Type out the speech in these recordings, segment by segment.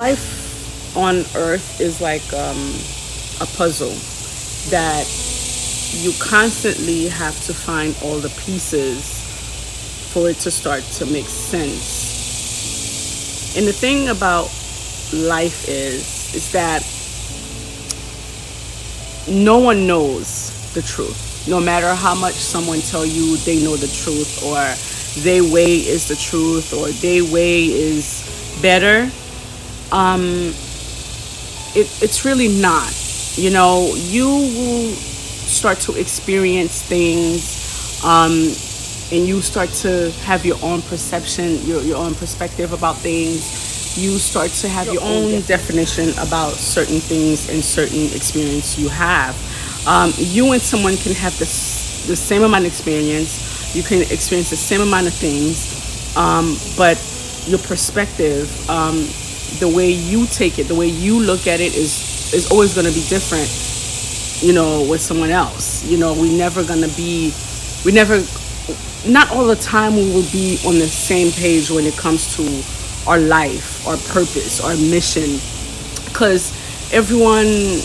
Life on earth is like a puzzle that you constantly have to find all the pieces for it to start to make sense. And the thing about life is that no one knows the truth. No matter how much someone tell you they know the truth, or their way is the truth, or their way is better, it's really not. You will start to experience things, and you start to have your own perception, your own perspective about things. You start to have your own definition about certain things and certain experience you have. You and someone can have the same amount of experience. You can experience the same amount of things, but your perspective, the way you take it, the way you look at it is always going to be different, with someone else. We never, not all the time we will be on the same page when it comes to our life, our purpose, our mission, because everyone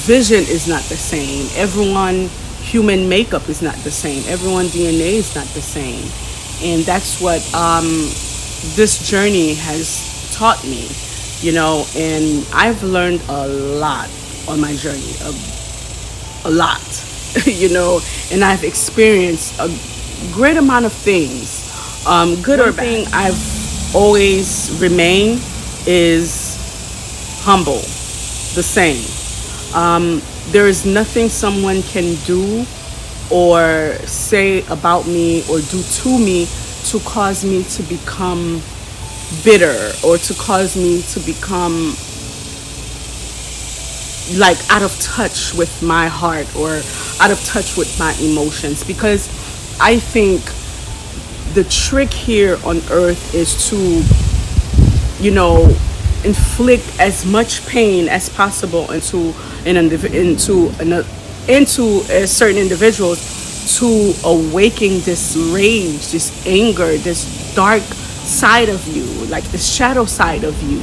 vision is not the same. Everyone human makeup is not the same. Everyone DNA is not the same. And that's what this journey has taught me, and I've learned a lot on my journey, a lot, and I've experienced a great amount of things, good or bad. Thing I've always remained is humble, the same. There is nothing someone can do or say about me or do to me to cause me to become bitter, or to cause me to become like out of touch with my heart or out of touch with my emotions. Because I think the trick here on earth is to, inflict as much pain as possible into certain individuals, to awaken this rage, this anger, this dark side of you, like the shadow side of you.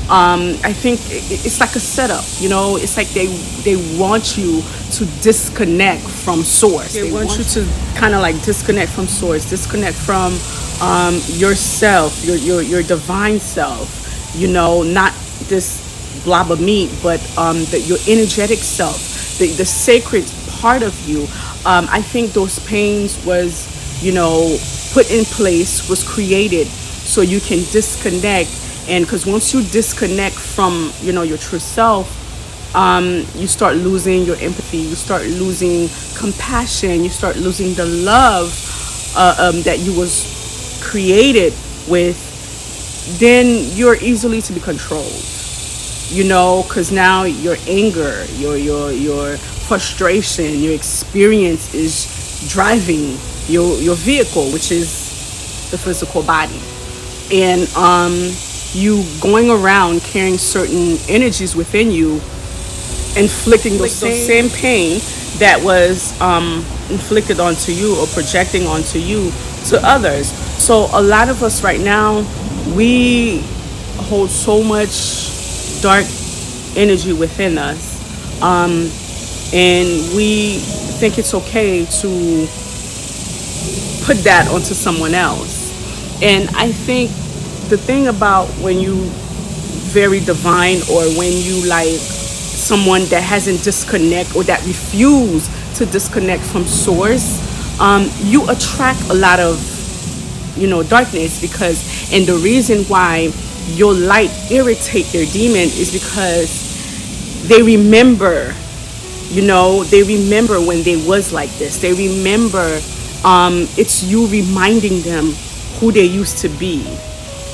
I think it's like a setup, it's like they want you to disconnect from source. They want you to kind of like disconnect from source, disconnect from yourself, your divine self, not this blob of meat, but your energetic self, the sacred part of you. I think those pains was, put in place, was created so you can disconnect. And because once you disconnect from, your true self, you start losing your empathy, you start losing compassion, you start losing the love that you was created with. Then you're easily to be controlled, because now your anger, your frustration, your experience is driving your vehicle, which is the physical body. And you going around carrying certain energies within you, inflicting those same pain that was inflicted onto you or projecting onto you to others. So a lot of us right now, we hold so much dark energy within us, and we think it's okay to put that onto someone else. And I think the thing about when you very divine, or when you like someone that hasn't disconnect or that refuse to disconnect from source, you attract a lot of darkness. And the reason why your light irritate their demon is because they remember, they remember when they was like this. They remember, it's you reminding them who they used to be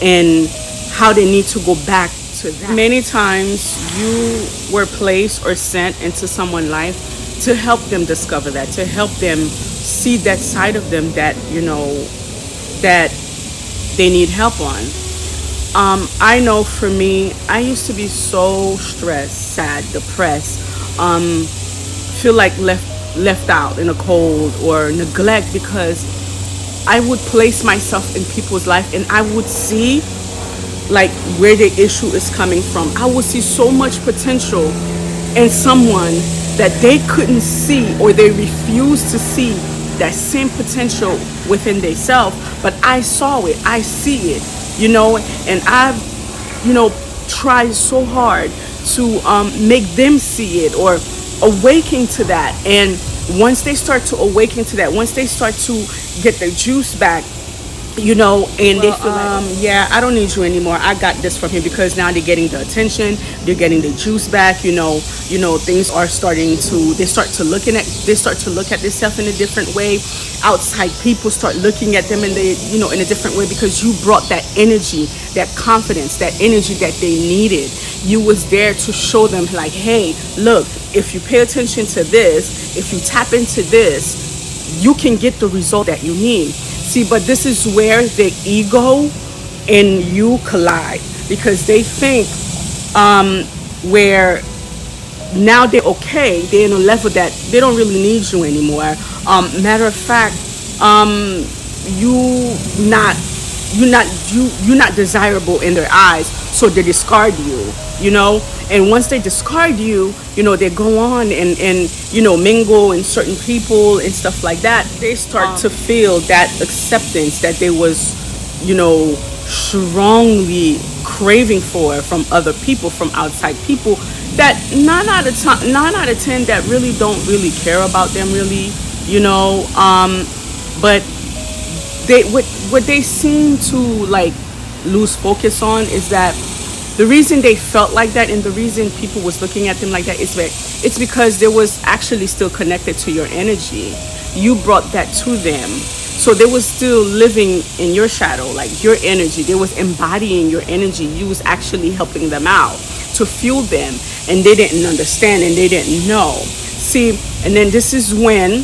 and how they need to go back to that. Many times you were placed or sent into someone's life to help them discover that, to help them see that side of them that, that they need help on. I know for me, I used to be so stressed, sad, depressed, feel like left out in the cold or neglect, because I would place myself in people's life and I would see like where the issue is coming from. I will see so much potential in someone that they couldn't see, or they refused to see that same potential within themselves. But I saw it, I see it, and I've, tried so hard to make them see it or awaken to that. And once they start to awaken to that, once they start to get their juice back, and they feel like, yeah, I don't need you anymore. I got this from him, because now they're getting the attention, they're getting the juice back. Things are starting to. They start to look at themselves in a different way. Outside people start looking at them in a different way, because you brought that energy, that confidence, that energy that they needed. You was there to show them, like, hey, look, if you pay attention to this, if you tap into this, you can get the result that you need. See, but this is where the ego and you collide, because they think where now they're okay, they're in a level that they don't really need you anymore. Matter of fact, you're not desirable in their eyes, so they discard you. And once they discard you, they go on and mingle in certain people and stuff like that. They start to feel that acceptance that they was strongly craving from other people, from outside people, that 9 out of 10 that really don't really care about them, really. But what they seem to like lose focus on is that the reason they felt like that, and the reason people was looking at them like that, is that it's because they was actually still connected to your energy. You brought that to them, so they was still living in your shadow, like your energy. They was embodying your energy. You was actually helping them out to fuel them, and they didn't understand and they didn't know. See, and then this is when,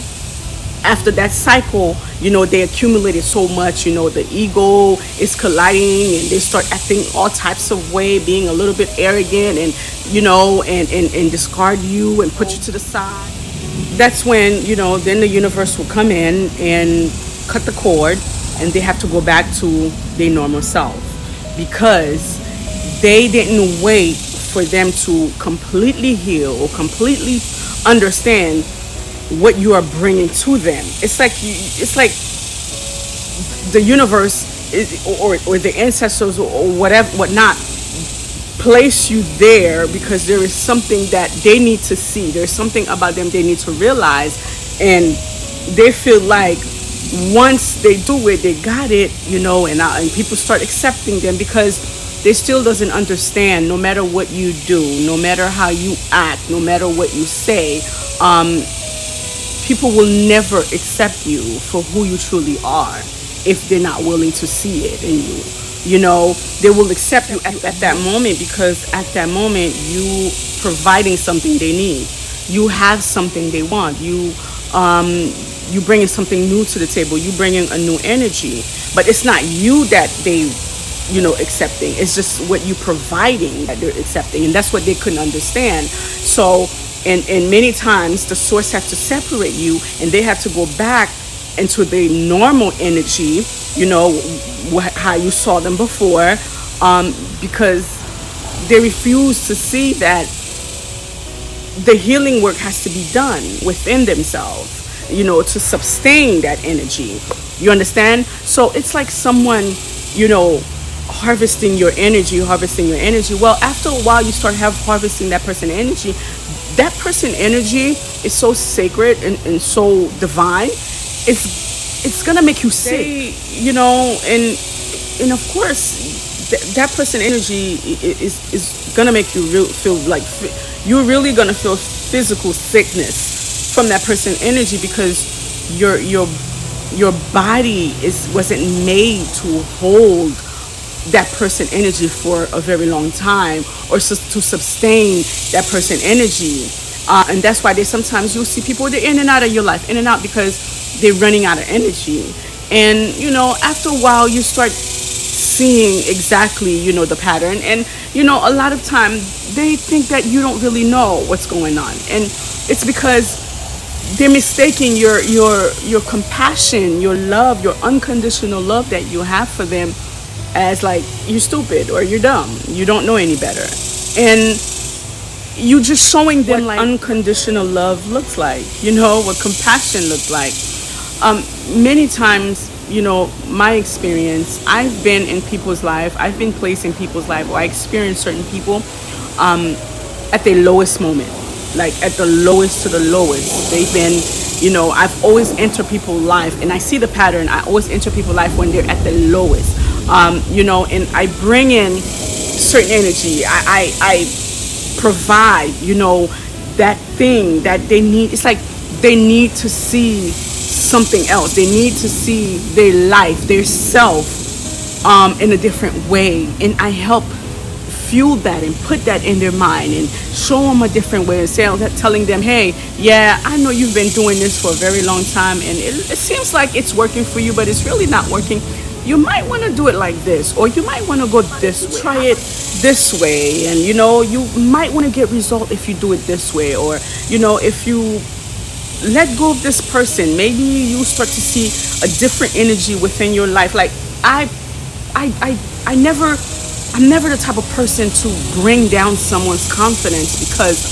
after that cycle, they accumulated so much, the ego is colliding, and they start acting all types of way, being a little bit arrogant, and and discard you and put you to the side. That's when, then the universe will come in and cut the cord, and they have to go back to their normal self, because they didn't wait for them to completely heal or completely understand what you are bringing to them. It's like the universe or the ancestors or whatnot place you there, because there is something that they need to see. There's something about them they need to realize, and they feel like once they do it, they got it, and people start accepting them, because they still doesn't understand. No matter what you do, no matter how you act, no matter what you say, people will never accept you for who you truly are if they're not willing to see it in you. They will accept you at that moment, because at that moment you providing something they need. You have something they want. You bringing something new to the table. You bringing a new energy. But it's not you that they accepting. It's just what you providing that they're accepting, and that's what they couldn't understand. So and many times the source has to separate you, and they have to go back into the normal energy, how you saw them before, because they refuse to see that the healing work has to be done within themselves, to sustain that energy. You understand? So it's like someone, harvesting your energy. Well, after a while, you start harvesting that person energy. That person energy is so sacred and so divine. It's gonna make you sick, and of course, that person energy is gonna make you feel like you're really gonna feel physical sickness from that person energy, because your body wasn't made to hold that person energy for a very long time, or to sustain that person energy. And that's why sometimes you'll see people, they're in and out of your life, in and out, because they're running out of energy. And after a while you start seeing exactly the pattern, and a lot of time they think that you don't really know what's going on, and it's because they're mistaking your compassion, your love, your unconditional love that you have for them, as like you're stupid or you're dumb, you don't know any better. And you just showing them like unconditional love looks like, what compassion looks like. Many times, my experience, I've been in people's life, I've been placed in people's life, or I experienced certain people at their lowest moment, like at the lowest to the lowest. They've been, I've always entered people's life, and I see the pattern. I always enter people's life when they're at the lowest, and I bring in certain energy. I provide, that thing that they need. It's like they need to see something else. They need to see their life, their self, in a different way. And I help fuel that and put that in their mind and show them a different way, and telling them, hey, yeah, I know you've been doing this for a very long time, and it seems like it's working for you, but it's really not working. You might want to do it like this, or you might want to go this way. Try it this way, and you might want to get result if you do it this way, or if you let go of this person, maybe you start to see a different energy within your life. Like I'm never the type of person to bring down someone's confidence, because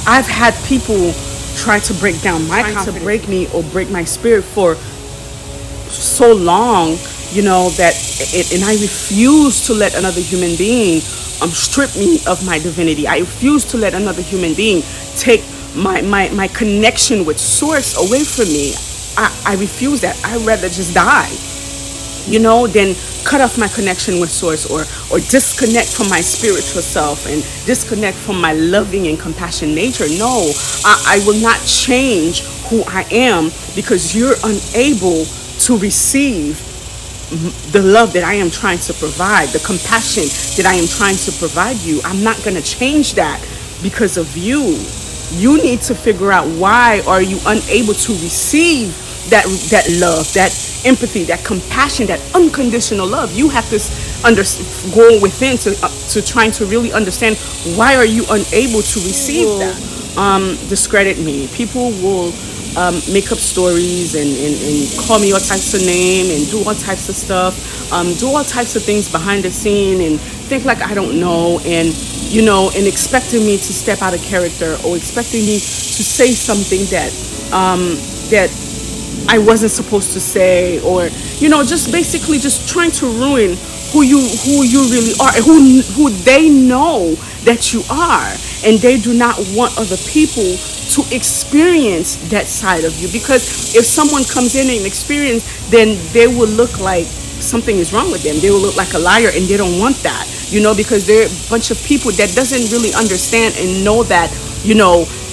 I've had people try to break down my confidence, to break me or break my spirit for so long, that and I refuse to let another human being strip me of my divinity. I refuse to let another human being take my connection with source away from me. I refuse that. I'd rather just die, than cut off my connection with source, or disconnect from my spiritual self and disconnect from my loving and compassionate nature. No, I will not change who I am because you're unable to receive the love that I am trying to provide, the compassion that I am trying to provide you. I'm not going to change that because of you. You need to figure out, why are you unable to receive that love, that empathy, that compassion, that unconditional love. You have to go within to trying to really understand, why are you unable to receive that. Discredit me. People will make up stories and call me all types of names and do all types of stuff, do all types of things behind the scene, and think like I don't know, and and expecting me to step out of character, or expecting me to say something that I wasn't supposed to say, or just basically just trying to ruin who you really are, and who they know that you are, and they do not want other people to experience that side of you, because if someone comes in and experience, then they will look like something is wrong with them. They will look like a liar, and they don't want that, because they're a bunch of people that doesn't really understand and know that,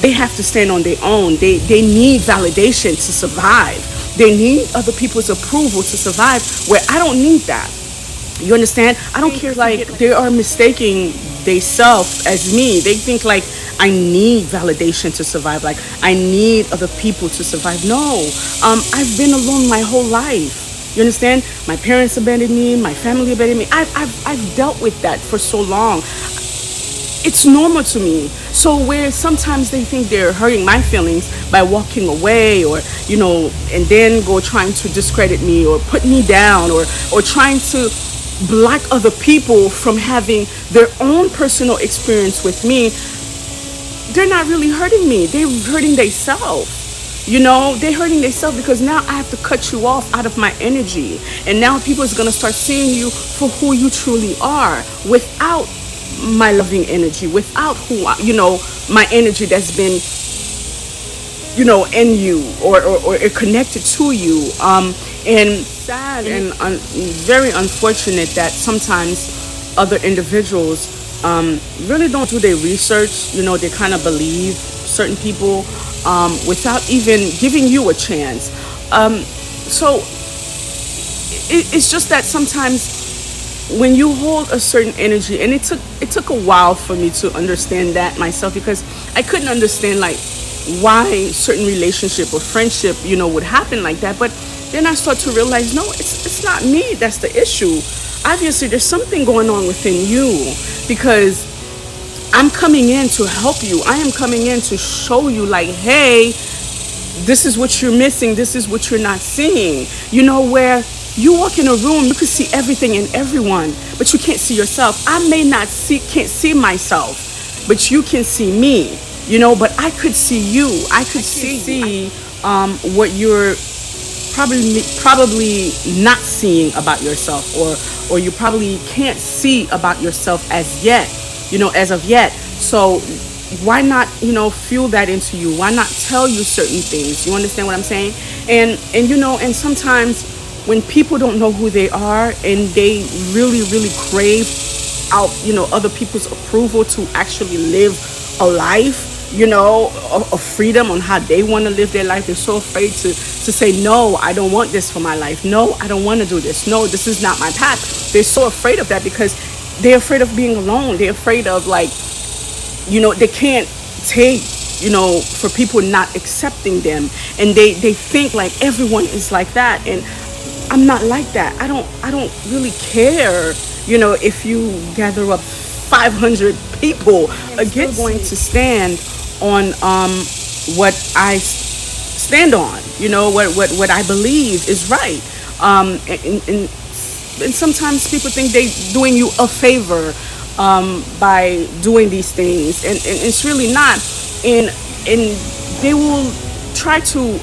they have to stand on their own. They need validation to survive. They need other people's approval to survive, where I don't need that. You understand? I don't care. Like, they are mistaking themselves as me. They think like I need validation to survive. Like I need other people to survive. No, I've been alone my whole life. You understand? My parents abandoned me. My family abandoned me. I've dealt with that for so long. It's normal to me. So where sometimes they think they're hurting my feelings by walking away, or and then go trying to discredit me or put me down, or trying to block other people from having their own personal experience with me, they're not really hurting me. They're hurting themselves. They're hurting themselves, because now I have to cut you off out of my energy, and now people is going to start seeing you for who you truly are, without my loving energy, without my energy that's been in you, or connected to you. And sad and very unfortunate that sometimes other individuals really don't do their research. They kind of believe certain people without even giving you a chance. So it's just that sometimes when you hold a certain energy, and it took a while for me to understand that myself, because I couldn't understand like why certain relationship or friendship would happen like that. But then I start to realize, no, it's not me that's the issue. Obviously there's something going on within you, because I'm coming in to help you. I am coming in to show you like, hey, this is what you're missing, this is what you're not seeing. Where You walk in a room, you can see everything and everyone, but you can't see yourself. I may not can't see myself, but you can see me, but I could see you. I could see what you're probably not seeing about yourself, or you probably can't see about yourself as yet, as of yet. So why not, fuel that into you? Why not tell you certain things? You understand what I'm saying? And sometimes when people don't know who they are and they really, really crave out, other people's approval to actually live a life, of freedom on how they want to live their life, they're so afraid to say, no, I don't want this for my life. No, I don't want to do this. No, this is not my path. They're so afraid of that because they're afraid of being alone. They're afraid of, like, they can't take, for people not accepting them. And they think like everyone is like that. And I'm not like that. I don't really care, if you gather up 500 people against going to stand on what I stand on, what I believe is right. And sometimes people think they're doing you a favor by doing these things, and it's really not. And they will try to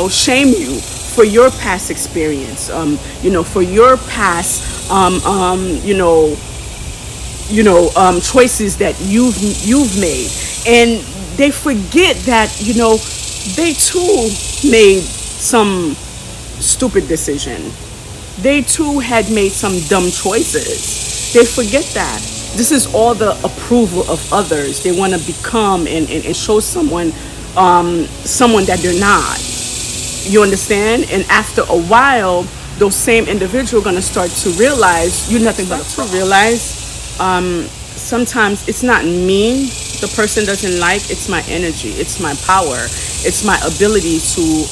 shame you for your past experience, for your past choices that you've made. And they forget that they too made some stupid decision. They too had made some dumb choices. They forget that. This is all the approval of others. They want to become and show someone that they're not. You understand? And after a while, those same individuals are going to start to realize you're nothing but a fraud. To realize sometimes it's not me the person doesn't like, it's my energy, it's my power, it's my ability to,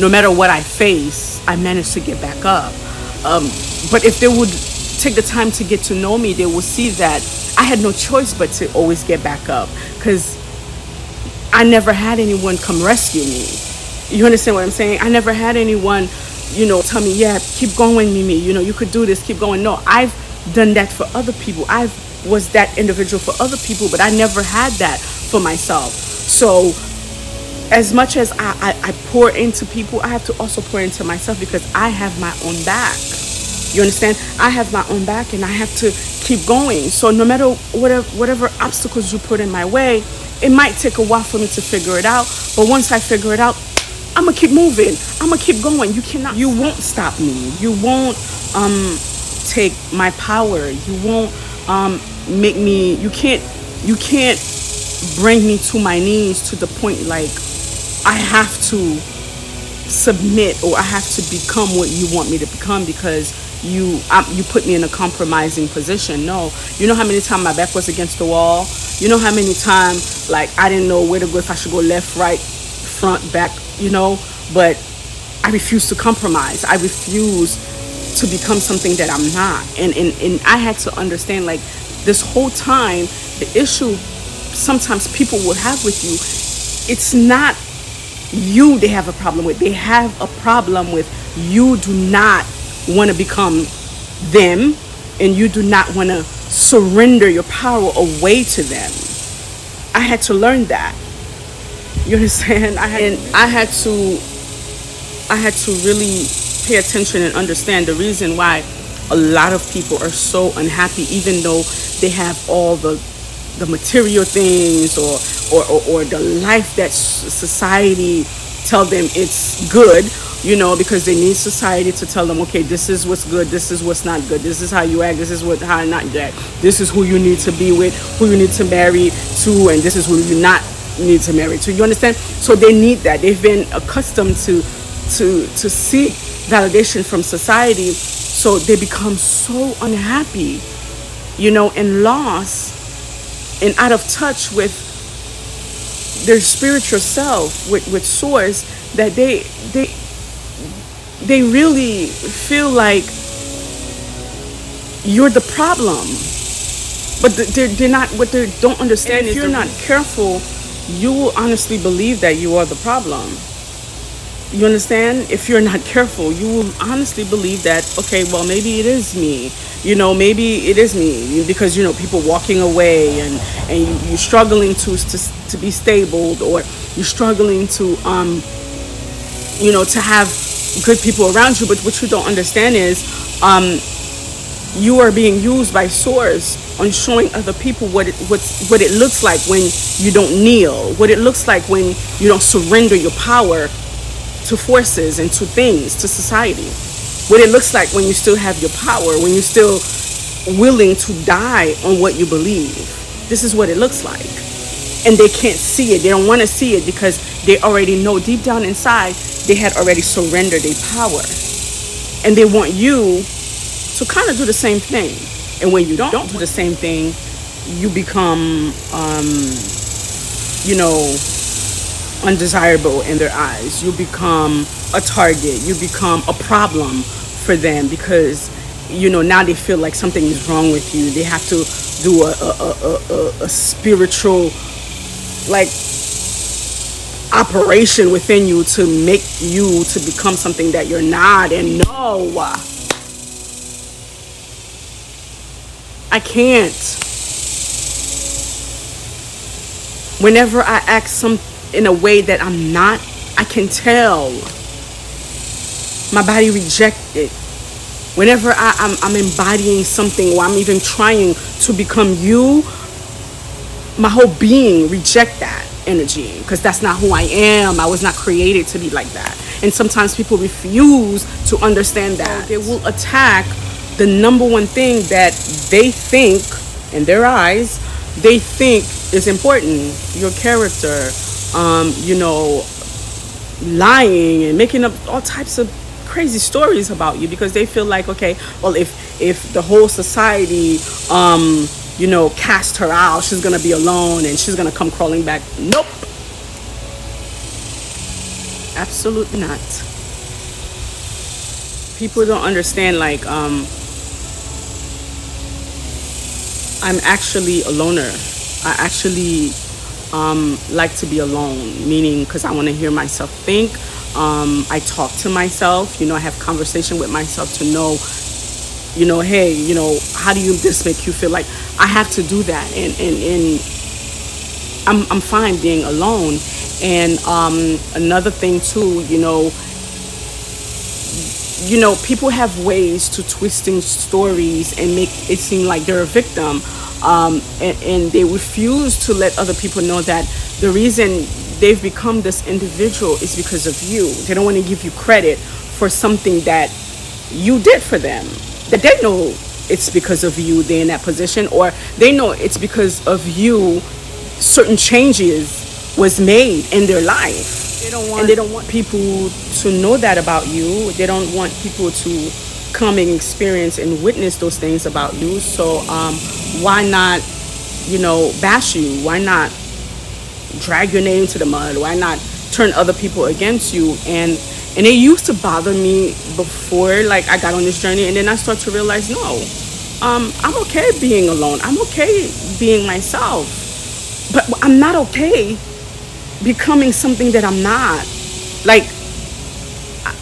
no matter what I face, I manage to get back up. But if they would take the time to get to know me, they will see that I had no choice but to always get back up, because I never had anyone come rescue me. You understand what I'm saying? I never had anyone, tell me, yeah, keep going, Mimi, you could do this, keep going. No, I've done that for other people. I was that individual for other people, but I never had that for myself. So as much as I pour into people, I have to also pour into myself, because I have my own back. You understand? I have my own back, and I have to keep going. So no matter whatever obstacles you put in my way, it might take a while for me to figure it out. But once I figure it out, I'm going to keep moving. I'm going to keep going. You won't stop me. You won't take my power. You won't make me, you can't bring me to my knees to the point like I have to submit or I have to become what you want me to become because you put me in a compromising position. No. You know how many times my back was against the wall? You know how many times like I didn't know where to go, if I should go left, right, front, back, but I refuse to compromise. I refuse to become something that I'm not. And I had to understand, like, this whole time, the issue sometimes people will have with you, it's not you they have a problem with. They have a problem with you do not want to become them, and you do not want to surrender your power away to them. I had to learn that. You understand? I had to really pay attention and understand the reason why a lot of people are so unhappy, even though they have all the material things or the life that society tell them it's good, because they need society to tell them, okay, this is what's good, this is what's not good, this is how you act, this is how not you act, this is who you need to be with, who you need to marry to, and this is who you not need to marry to. You understand? So they need that. They've been accustomed to seek validation from society, so they become so unhappy, and lost and out of touch with their spiritual self, with source, that they really feel like you're the problem. But they're not. What they don't understand is, if you're not careful, you will honestly believe that you are the problem. You understand? If you're not careful, you will honestly believe that, okay, well, maybe it is me. Maybe it is me, because people walking away, and you're struggling to be stable, or you're struggling to have good people around you. But what you don't understand is, you are being used by Source on showing other people what it looks like when you don't kneel, what it looks like when you don't surrender your power to forces and to things, to society, what it looks like when you still have your power, when you're still willing to die on what you believe. This is what it looks like. And they can't see it. They don't want to see it because they already know deep down inside they had already surrendered their power. And they want you to kind of do the same thing. And when you don't do the same thing, you become, undesirable in their eyes. You become a target. You become a problem for them because, now they feel like something is wrong with you. They have to do a spiritual, operation within you to make you to become something that you're not. And no, I can't. Whenever I act in a way that I'm not, I can tell. My body rejects it. Whenever I'm embodying something, or I'm even trying to become you, my whole being reject that energy, because that's not who I am. I was not created to be like that. And sometimes people refuse to understand that. They will attack the number one thing that they think, in their eyes, they think is important. Your character, lying and making up all types of crazy stories about you, because they feel like, okay, well, if the whole society cast her out, she's gonna be alone and she's gonna come crawling back. Nope, absolutely not. People don't understand, I'm actually a loner. I actually like to be alone, meaning because I want to hear myself think. I talk to myself, I have conversation with myself to know, hey, how do this make you feel? Like, I have to do that, and I'm fine being alone. And another thing too, people have ways to twisting stories and make it seem like they're a victim, and they refuse to let other people know that the reason they've become this individual is because of you. They don't want to give you credit for something that you did for them, that they know it's because of you they're in that position, or they know it's because of you certain changes was made in their life. They don't want people to know that about you. They don't want people to come and experience and witness those things about you. So why not, bash you? Why not drag your name to the mud? Why not turn other people against you? And it used to bother me before, I got on this journey, and then I started to realize, no, I'm okay being alone. I'm okay being myself, but I'm not okay becoming something that I'm not.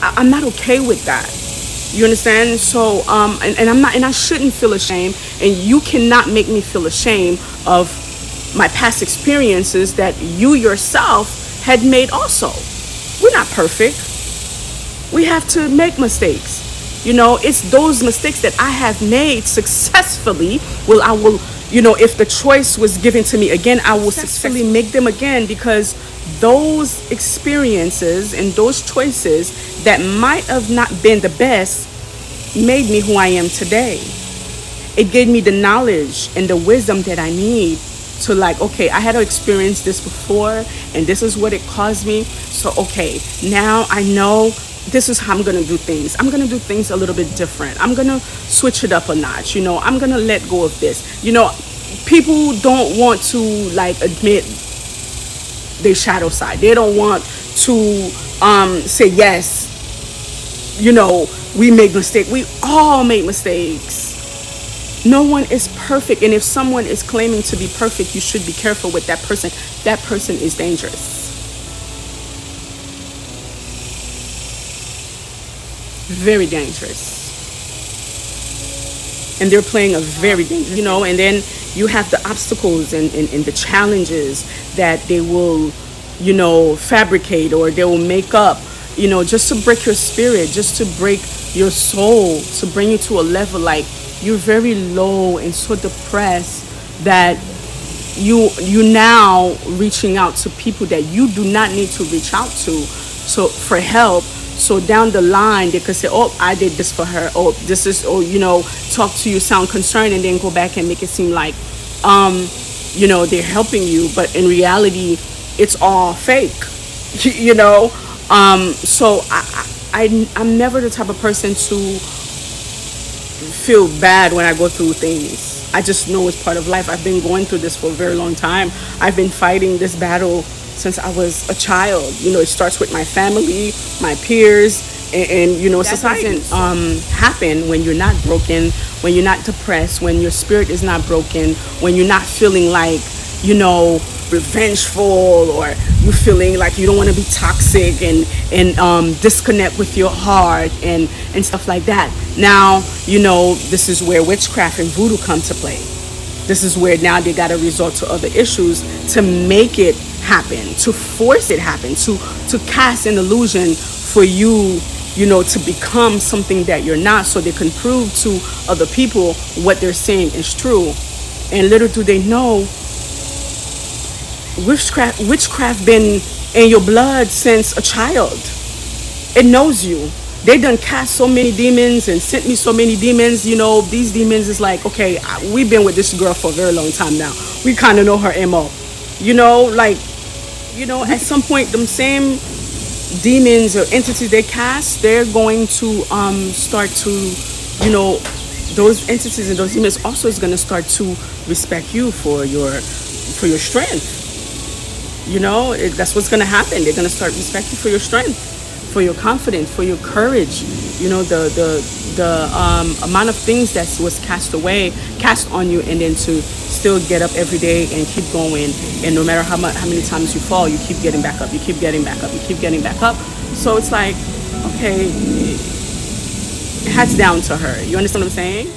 I'm not okay with that. You understand? So and I'm not, and I shouldn't feel ashamed, and you cannot make me feel ashamed of my past experiences that you yourself had made also. We're not perfect. We have to make mistakes. It's those mistakes that I have made successfully. Well, I will, if the choice was given to me again, I will successfully make them again, because those experiences and those choices that might have not been the best made me who I am today. It gave me the knowledge and the wisdom that I need to okay, I had to experience this before, and this is what it caused me. So, okay, now I know this is how I'm going to do things. I'm going to do things a little bit different. I'm going to switch it up a notch. I'm going to let go of this. People don't want to admit their shadow side. They don't want to say, yes, we make mistakes. We all make mistakes. No one is perfect. And if someone is claiming to be perfect, you should be careful with that person. That person is dangerous. very dangerous. And they're playing a very dangerous, and then you have the obstacles and the challenges that they will, fabricate, or they will make up, just to break your spirit, just to break your soul, to bring you to a level like you're very low and so depressed that you now reaching out to people that you do not need to reach out to, so for help. So down the line they could say, oh, I did this for her, oh, this is, oh, talk to you, sound concerned, and then go back and make it seem like they're helping you, but in reality it's all fake. So I'm never the type of person to feel bad when I go through things. I just know it's part of life. I've been going through this for a very long time. I've been fighting this battle since I was a child. It starts with my family, my peers, and society. Happen when you're not broken, when you're not depressed, when your spirit is not broken, when you're not feeling like, revengeful, or you're feeling like you don't want to be toxic and disconnect with your heart and stuff like that. Now, this is where witchcraft and voodoo come to play. This is where now they got to resort to other issues to make it happen, to force it happen, to cast an illusion for you, to become something that you're not, so they can prove to other people what they're saying is true. And little do they know, witchcraft been in your blood since a child. It knows you. They done cast so many demons and sent me so many demons. These demons is like, okay, we've been with this girl for a very long time now. We kind of know her MO. At some point, them same demons or entities they cast, they're going to start to, those entities and those demons also is going to start to respect you for your strength. That's what's going to happen. They're going to start respecting you for your strength, for your confidence, for your courage. The amount of things that was cast on you, and then to still get up every day and keep going. And no matter how many times you fall, you keep getting back up. You keep getting back up. You keep getting back up. So it's like, okay, hats down to her. You understand what I'm saying?